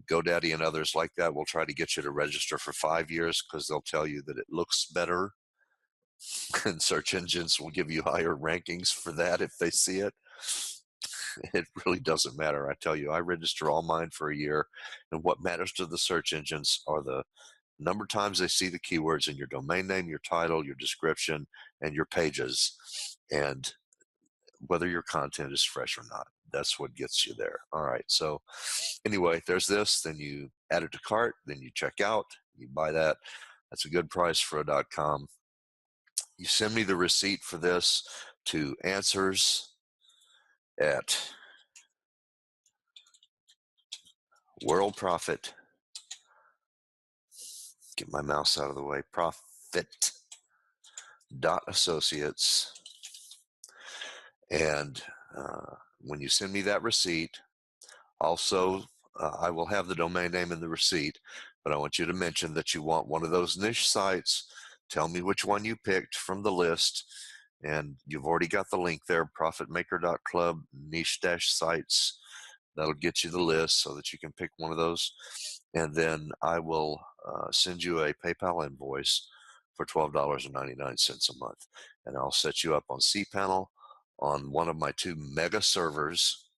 GoDaddy and others like that will try to get you to register for 5 years because they'll tell you that it looks better, and search engines will give you higher rankings for that if they see it. It really doesn't matter. I tell you, I register all mine for a year, and what matters to the search engines are the number of times they see the keywords in your domain name, your title, your description, and your pages, and whether your content is fresh or not. That's what gets you there. All right, so anyway, there's this. Then you add it to cart, then you check out, you buy that. That's a good price for a .com. You send me the receipt for this to answers at World Profit. Get my mouse out of the way. Profit.associates. And when you send me that receipt, also I will have the domain name in the receipt, but I want you to mention that you want one of those niche sites. Tell me which one you picked from the list, and you've already got the link there, profitmaker.club niche-sites. That'll get you the list so that you can pick one of those, and then I will send you a PayPal invoice for $12.99 a month, and I'll set you up on cPanel on one of my 2 mega servers.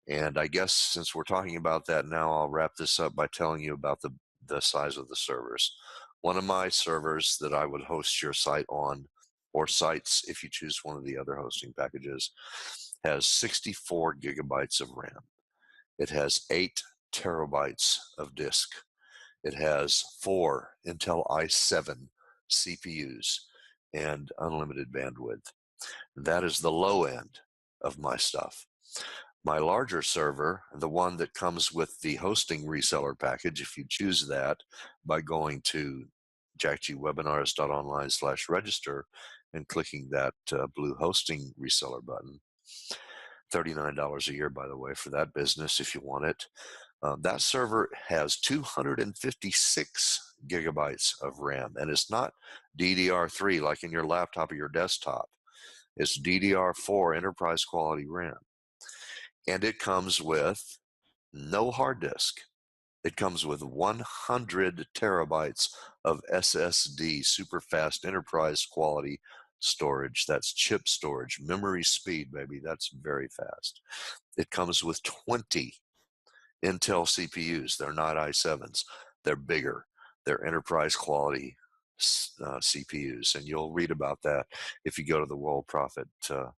And I guess since we're talking about that now, I'll wrap this up by telling you about the size of the servers. One of my servers that I would host your site on, or sites if you choose one of the other hosting packages, has 64 gigabytes of RAM. It has 8 terabytes of disk. It has 4 Intel i7 CPUs and unlimited bandwidth. That is the low end of my stuff. My larger server, the one that comes with the hosting reseller package, if you choose that by going to jackgwebinars.online/register and clicking that blue hosting reseller button, $39 a year, by the way, for that business if you want it. That server has 256 gigabytes of RAM, and it's not DDR3 like in your laptop or your desktop. It's DDR4 enterprise quality RAM. And it comes with no hard disk. It comes with 100 terabytes of SSD, super fast enterprise quality storage. That's chip storage, memory speed, baby. That's very fast. It comes with 20 Intel CPUs. They're not i7s. They're bigger. They're enterprise quality CPUs. And you'll read about that if you go to the World Profit, to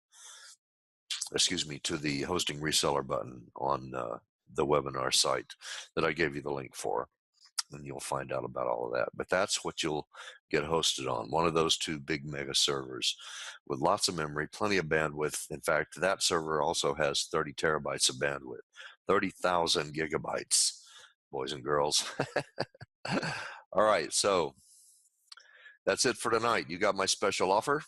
the hosting reseller button on the webinar site that I gave you the link for. and you'll find out about all of that. But that's what you'll get hosted on, one of those two big mega servers with lots of memory, plenty of bandwidth. In fact, that server also has 30 terabytes of bandwidth, 30,000 gigabytes, boys and girls. All right, so that's it for tonight. You got my special offer.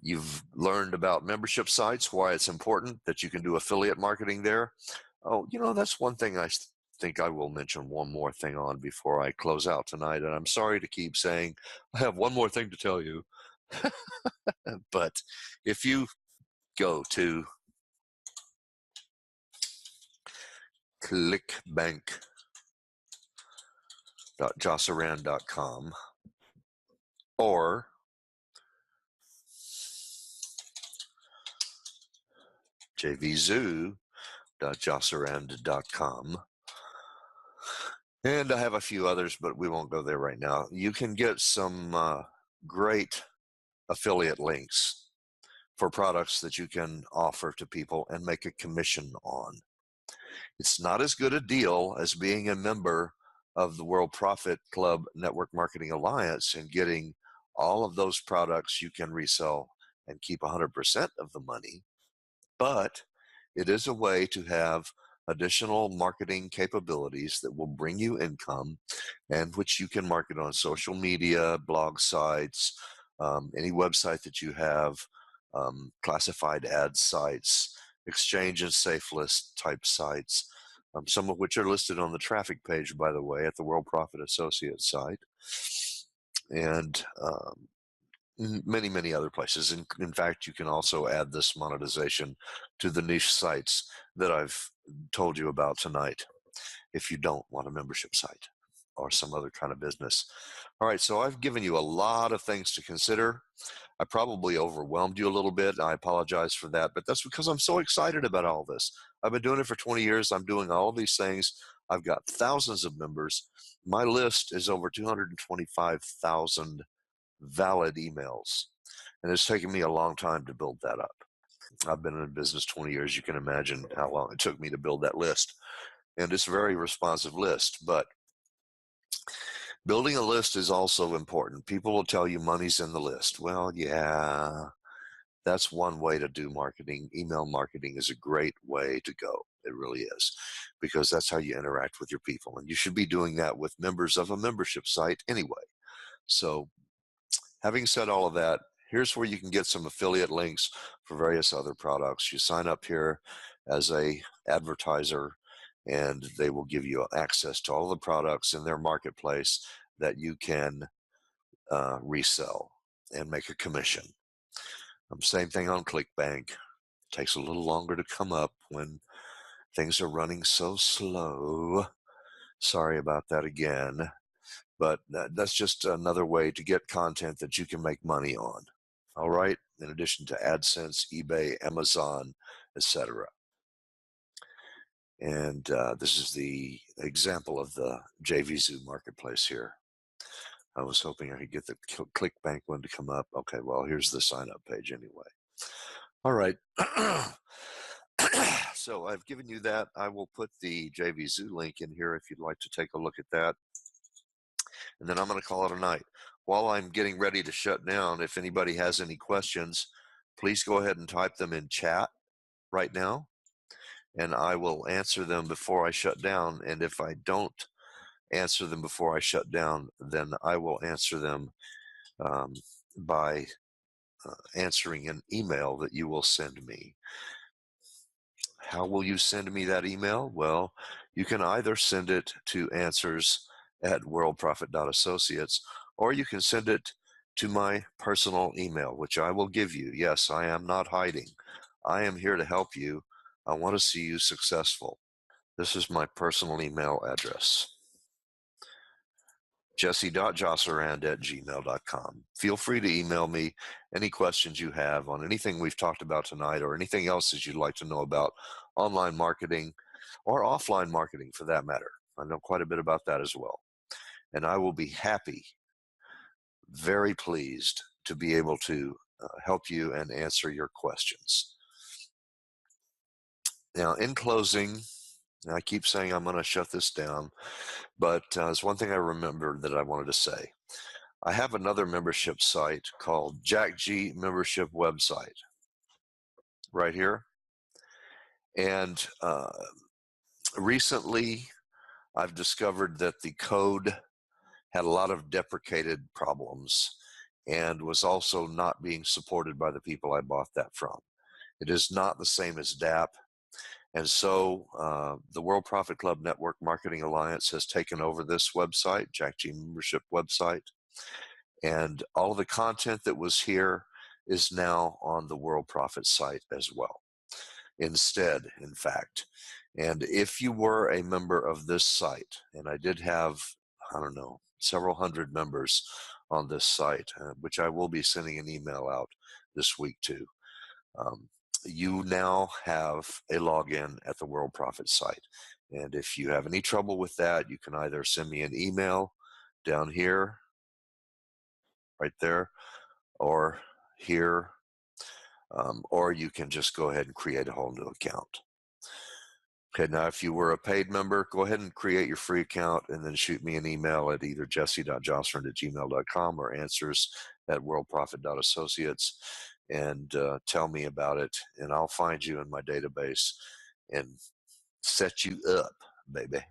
You've learned about membership sites, why it's important that you can do affiliate marketing there. Oh, that's one thing I think I will mention one more thing on before I close out tonight. And I'm sorry to keep saying I have one more thing to tell you. But if you go to clickbank.josserand.com or jvzoo.josserand.com, and I have a few others, but we won't go there right now. You can get some great affiliate links for products that you can offer to people and make a commission on. It's not as good a deal as being a member of the World Profit Club Network Marketing Alliance and getting all of those products you can resell and keep 100% of the money, but it is a way to have additional marketing capabilities that will bring you income and which you can market on social media, blog sites, any website that you have, classified ad sites, exchange and safe list type sites, some of which are listed on the traffic page, by the way, at the World Profit Associates site, and many, many other places. In fact, you can also add this monetization to the niche sites that I've told you about tonight if you don't want a membership site or some other kind of business. All right, so I've given you a lot of things to consider. I probably overwhelmed you a little bit. I apologize for that, but that's because I'm so excited about all this. I've been doing it for 20 years. I'm doing all of these things. I've got thousands of members. My list is over 225,000 valid emails, and it's taken me a long time to build that up. I've been in business 20 years. You can imagine how long it took me to build that list, and it's a very responsive list. But building a list is also important. People will tell you money's in the list. Well, yeah, that's one way to do marketing. Email marketing is a great way to go. It really is, because that's how you interact with your people, and you should be doing that with members of a membership site anyway. So having said all of that, here's where you can get some affiliate links for various other products. You sign up here as a advertiser, and they will give you access to all the products in their marketplace that you can resell and make a commission. Same thing on ClickBank. It takes a little longer to come up when things are running so slow. Sorry about that again. But that's just another way to get content that you can make money on. All right, in addition to AdSense, eBay, Amazon, etc. And this is the example of the JVZoo marketplace here. I was hoping I could get the ClickBank one to come up. Okay, well, here's the sign up page anyway. All right. So I've given you that. I will put the JVZoo link in here if you'd like to take a look at that. And then I'm going to call it a night. While I'm getting ready to shut down, if anybody has any questions, please go ahead and type them in chat right now, and I will answer them before I shut down. And if I don't answer them before I shut down, then I will answer them by answering an email that you will send me. How will you send me that email? Well, you can either send it to answers@worldprofit.associates, or you can send it to my personal email, which I will give you. Yes, I am not hiding. I am here to help you. I want to see you successful. This is my personal email address, jesse.josserand@gmail.com. Feel free to email me any questions you have on anything we've talked about tonight, or anything else that you'd like to know about online marketing or offline marketing for that matter. I know quite a bit about that as well. And I will be happy, very pleased to be able to help you and answer your questions. Now, in closing, And I keep saying I'm going to shut this down, but there's one thing I remembered that I wanted to say. I have another membership site called JacG membership website right here. And recently I've discovered that the code had a lot of deprecated problems and was also not being supported by the people I bought that from. It is not the same as DAP. And so the World Profit Club Network Marketing Alliance has taken over this website, JacG membership website. And all of the content that was here is now on the World Profit site as well. Instead, in fact. And if you were a member of this site, and I did have, I don't know, several hundred members on this site, which I will be sending an email out this week to, you now have a login at the World Profit site. And if you have any trouble with that, you can either send me an email down here, right there, or here, or you can just go ahead and create a whole new account. Okay, now if you were a paid member, go ahead and create your free account and then shoot me an email at either jesse.josserand@gmail.com or answers@worldprofit.associates and tell me about it, and I'll find you in my database and set you up, baby.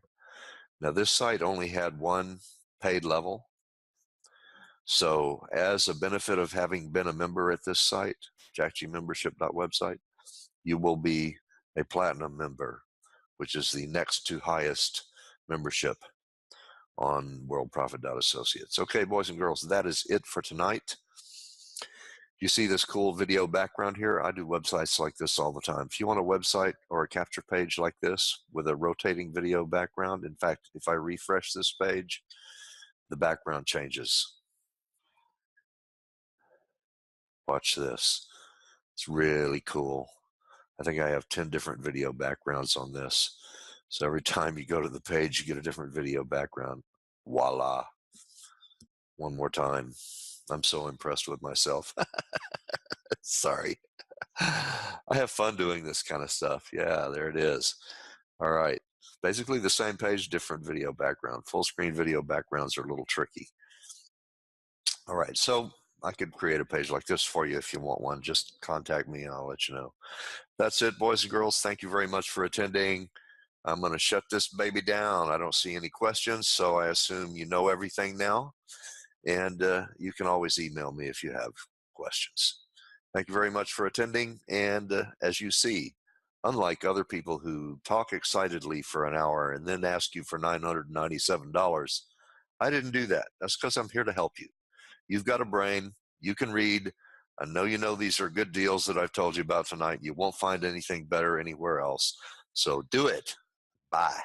Now this site only had one paid level. So as a benefit of having been a member at this site, JacGmembership.website, you will be a platinum member, which is the next to highest membership on WorldProfit.associates. Okay, boys and girls, that is it for tonight. You see this cool video background here? I do websites like this all the time. If you want a website or a capture page like this with a rotating video background, in fact, if I refresh this page, the background changes. Watch this. It's really cool. I think I have 10 different video backgrounds on this. So every time you go to the page, you get a different video background. Voila. One more time. I'm so impressed with myself. Sorry. I have fun doing this kind of stuff. Yeah, there it is. All right. Basically the same page, different video background. Full screen video backgrounds are a little tricky. All right. So I could create a page like this for you if you want one. Just contact me and I'll let you know. That's it, boys and girls. Thank you very much for attending. I'm going to shut this baby down. I don't see any questions, so I assume you know everything now. And you can always email me if you have questions. Thank you very much for attending. And as you see, unlike other people who talk excitedly for an hour and then ask you for $997, I didn't do that. That's because I'm here to help you. You've got a brain. You can read. I know you know these are good deals that I've told you about tonight. You won't find anything better anywhere else. So do it. Bye.